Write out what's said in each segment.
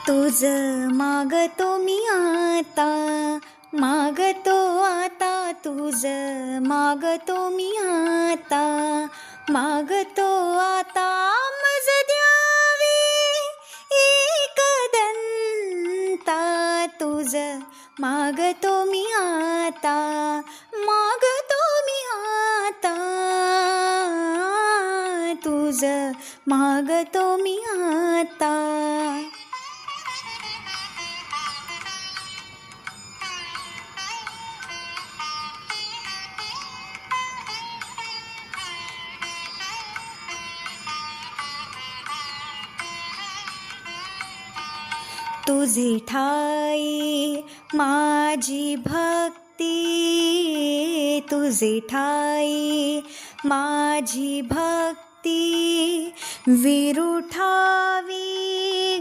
तुझ मागतो मी आता, मागतो आता तुझ मागतो मी आता, मागतो आता मज द्यावे एकदंता, तुझ मागतो मी आता, मागतो मी आता, तुझ मागतो मी आता. तुझे ठाई माझी भक्ती, तुझे ठाई माझी भक्ती, विरुठावी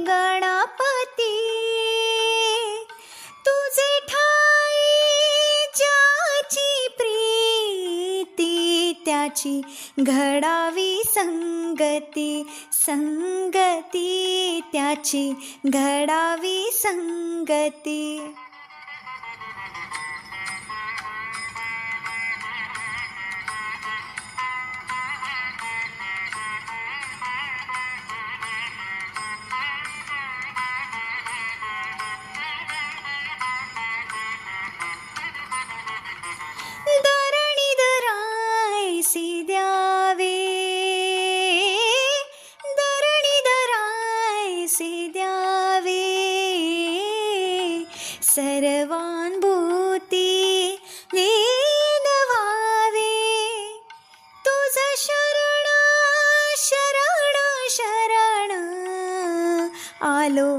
गणपती, तुझे ठाई ज्याची प्रीती, त्याची घडावी संगती, संगती त्याची घडावी संगती. दरणी दरायसी द्यावे, दरणी दरायसी द्यावे, सर्वानुभूती लीन व्हावे, तुझ शरण शरण शरण आलो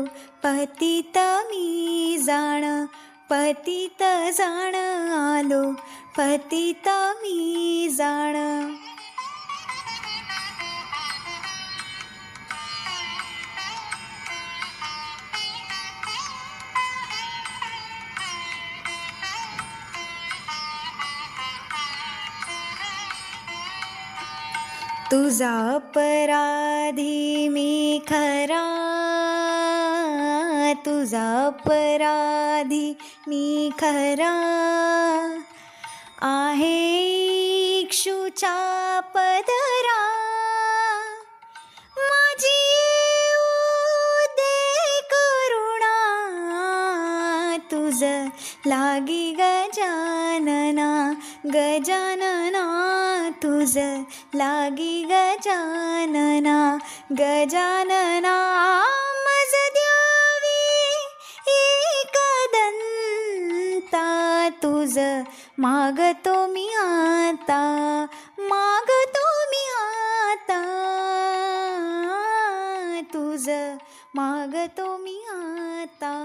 पतित मी जाण, पतित जाण आलो पतित मी जाण. तुझा अपराधी मी खरा, तुझा अपराधी मी खरा, आहे इक्षुचा पदरा, माझी येऊ दे करुणा, तुझ लागी गजानना, गजानना तुझ लागी गजानना, गजानना मज द्यावी एकदंता, तुझ मागतो मी आता, मागतो मी आता, तुझ मागतो मी आता.